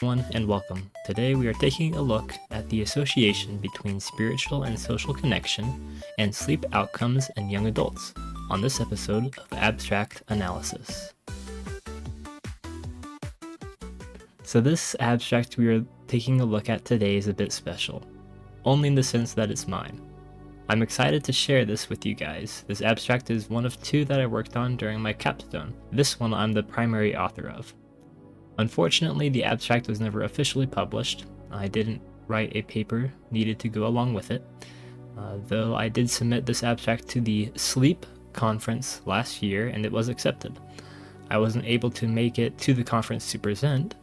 Everyone, and welcome. Today we are taking a look at the association between spiritual and social connection and sleep outcomes in young adults on this episode of Abstract Analysis. So this abstract we are taking a look at today is a bit special, only in the sense that it's mine. I'm excited to share this with you guys. This abstract is one of two that I worked on during my capstone. This one I'm the primary author of. Unfortunately, the abstract was never officially published. I didn't write a paper needed to go along with it, though I did submit this abstract to the Sleep conference last year and it was accepted. I wasn't able to make it to the conference to present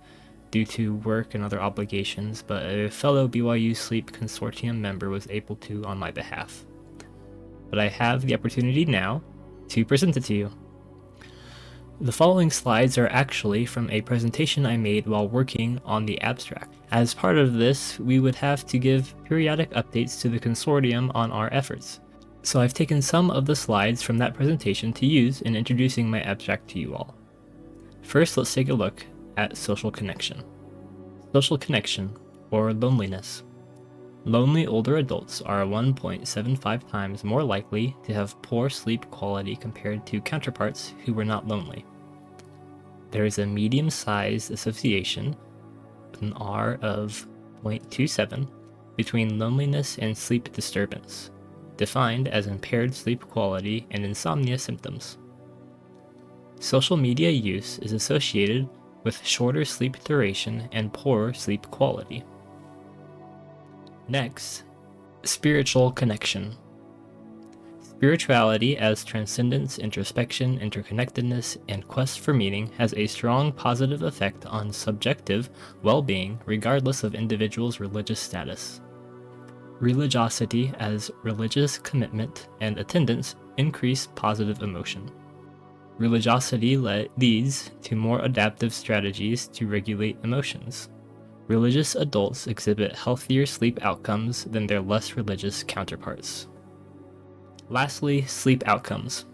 due to work and other obligations, but a fellow BYU Sleep Consortium member was able to on my behalf. But I have the opportunity now to present it to you. The following slides are actually from a presentation I made while working on the abstract. As part of this, we would have to give periodic updates to the consortium on our efforts. So I've taken some of the slides from that presentation to use in introducing my abstract to you all. First, let's take a look at social connection. Social connection, or loneliness. Lonely older adults are 1.75 times more likely to have poor sleep quality compared to counterparts who were not lonely. There is a medium-sized association, an R of 0.27, between loneliness and sleep disturbance, defined as impaired sleep quality and insomnia symptoms. Social media use is associated with shorter sleep duration and poorer sleep quality. Next, spiritual connection. Spirituality as transcendence, introspection, interconnectedness, and quest for meaning has a strong positive effect on subjective well-being regardless of individuals' religious status. Religiosity as religious commitment and attendance increase positive emotion. Religiosity leads to more adaptive strategies to regulate emotions. Religious adults exhibit healthier sleep outcomes than their less religious counterparts. Lastly, sleep outcomes.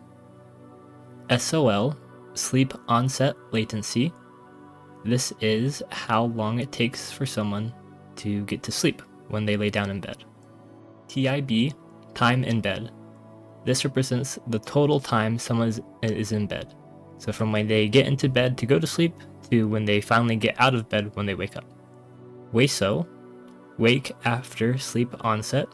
SOL, sleep onset latency. This is how long it takes for someone to get to sleep when they lay down in bed. TIB, time in bed. This represents the total time someone is in bed. So from when they get into bed to go to sleep to when they finally get out of bed when they wake up. WASO, wake after sleep onset,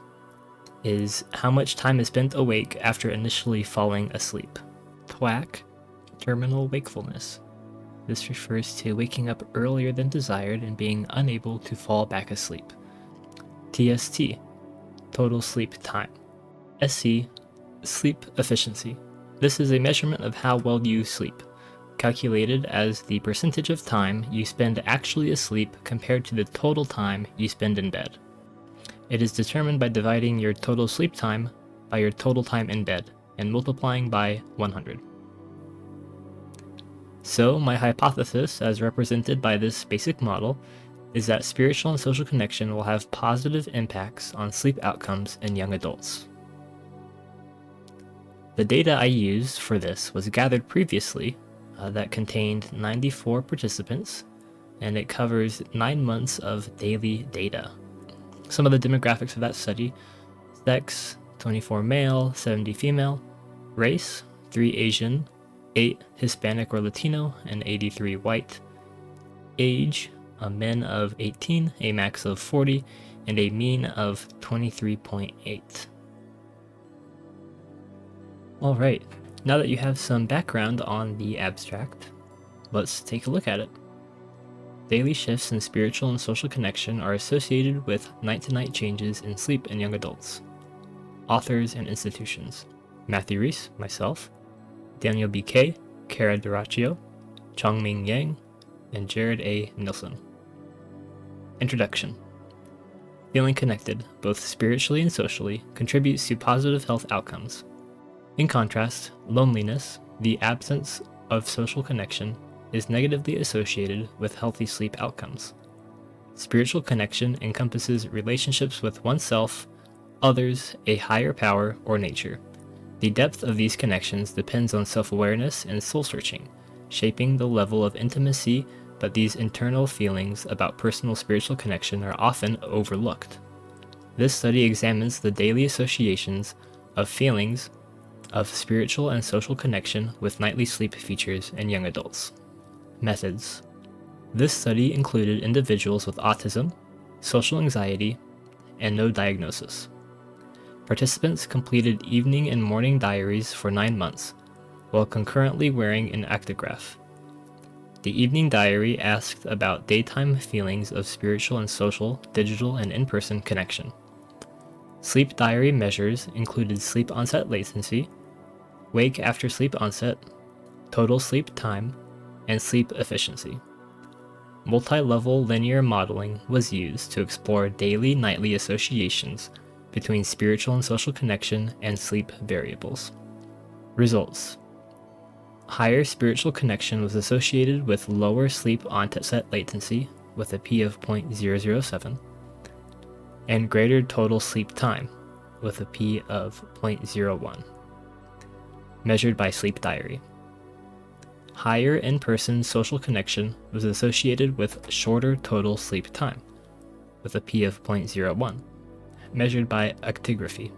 is how much time is spent awake after initially falling asleep. TWAC, terminal wakefulness. This refers to waking up earlier than desired and being unable to fall back asleep. TST, total sleep time. SC, sleep efficiency. This is a measurement of how well you sleep, calculated as the percentage of time you spend actually asleep compared to the total time you spend in bed. It is determined by dividing your total sleep time by your total time in bed and multiplying by 100. So my hypothesis, as represented by this basic model, is that spiritual and social connection will have positive impacts on sleep outcomes in young adults. The data I used for this was gathered previously that contained 94 participants, and it covers 9 months of daily data. Some of the demographics of that study: sex, 24 male, 70 female, race, 3 Asian, 8 Hispanic or Latino, and 83 white, age, a min of 18, a max of 40, and a mean of 23.8. Alright, now that you have some background on the abstract, let's take a look at it. Daily shifts in spiritual and social connection are associated with night-to-night changes in sleep in young adults. Authors and institutions: Matthew Reese, myself, Daniel B. Kay, Kara Duraccio, Chongming Yang, and Jared A. Nilsson. Introduction. Feeling connected, both spiritually and socially, contributes to positive health outcomes. In contrast, loneliness, the absence of social connection, is negatively associated with healthy sleep outcomes. Spiritual connection encompasses relationships with oneself, others, a higher power, or nature. The depth of these connections depends on self-awareness and soul-searching, shaping the level of intimacy but these internal feelings about personal spiritual connection are often overlooked. This study examines the daily associations of feelings of spiritual and social connection with nightly sleep features in young adults. Methods. This study included individuals with autism, social anxiety, and no diagnosis. Participants completed evening and morning diaries for 9 months, while concurrently wearing an actigraph. The evening diary asked about daytime feelings of spiritual and social, digital, and in-person connection. Sleep diary measures included sleep onset latency, wake after sleep onset, total sleep time, and sleep efficiency. Multi-level linear modeling was used to explore daily-nightly associations between spiritual and social connection and sleep variables. Results. Higher spiritual connection was associated with lower sleep onset latency with a p of 0.007 and greater total sleep time with a p of 0.01, measured by sleep diary. Higher in-person social connection was associated with shorter total sleep time with a p of 0.01, measured by actigraphy.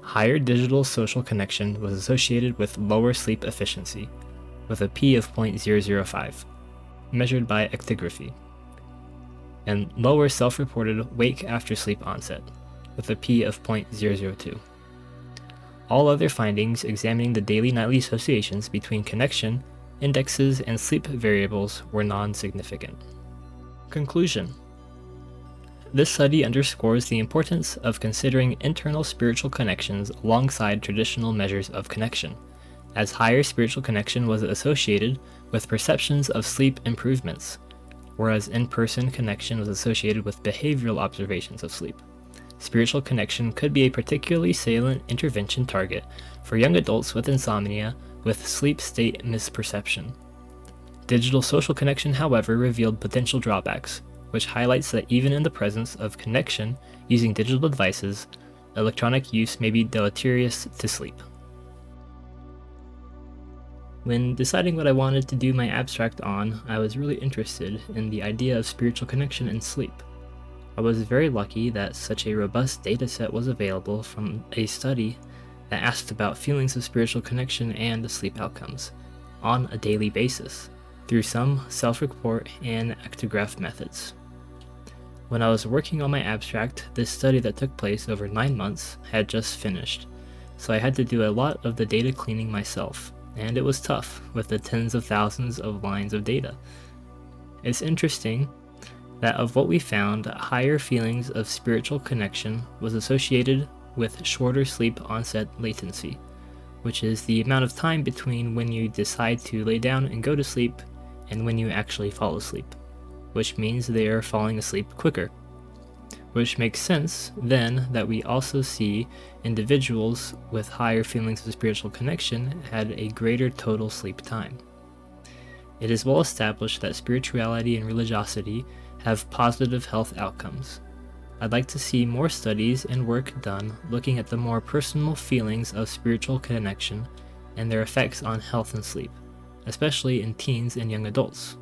Higher digital social connection was associated with lower sleep efficiency, with a p of 0.005, measured by actigraphy, and lower self-reported wake after sleep onset, with a p of 0.002. All other findings examining the daily-nightly associations between connection, indexes, and sleep variables were non-significant. Conclusion. This study underscores the importance of considering internal spiritual connections alongside traditional measures of connection, as higher spiritual connection was associated with perceptions of sleep improvements, whereas in-person connection was associated with behavioral observations of sleep. Spiritual connection could be a particularly salient intervention target for young adults with insomnia with sleep state misperception. Digital social connection, however, revealed potential drawbacks, which highlights that even in the presence of connection using digital devices, electronic use may be deleterious to sleep. When deciding what I wanted to do my abstract on, I was really interested in the idea of spiritual connection and sleep. I was very lucky that such a robust dataset was available from a study that asked about feelings of spiritual connection and sleep outcomes on a daily basis through some self-report and actigraph methods. When I was working on my abstract, this study that took place over 9 months had just finished, so I had to do a lot of the data cleaning myself, and it was tough with the tens of thousands of lines of data. It's interesting that of what we found, higher feelings of spiritual connection was associated with shorter sleep onset latency, which is the amount of time between when you decide to lay down and go to sleep and when you actually fall asleep, which means they are falling asleep quicker. Which makes sense then that we also see individuals with higher feelings of spiritual connection had a greater total sleep time. It is well established that spirituality and religiosity have positive health outcomes. I'd like to see more studies and work done looking at the more personal feelings of spiritual connection and their effects on health and sleep, especially in teens and young adults,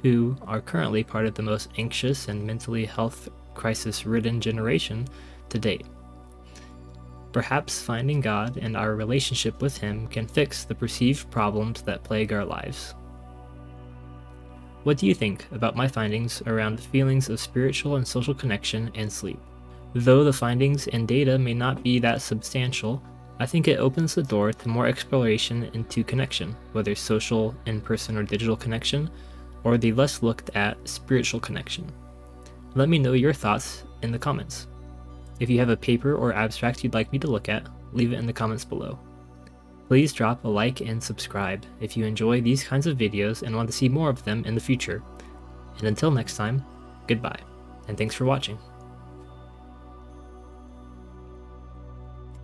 who are currently part of the most anxious and mentally health crisis-ridden generation to date. Perhaps finding God and our relationship with Him can fix the perceived problems that plague our lives. What do you think about my findings around feelings of spiritual and social connection and sleep? Though the findings and data may not be that substantial, I think it opens the door to more exploration into connection, whether social, in-person, or digital connection, or the less looked at spiritual connection. Let me know your thoughts in the comments. If you have a paper or abstract you'd like me to look at, leave it in the comments below. Please drop a like and subscribe if you enjoy these kinds of videos and want to see more of them in the future. And until next time, goodbye, and thanks for watching.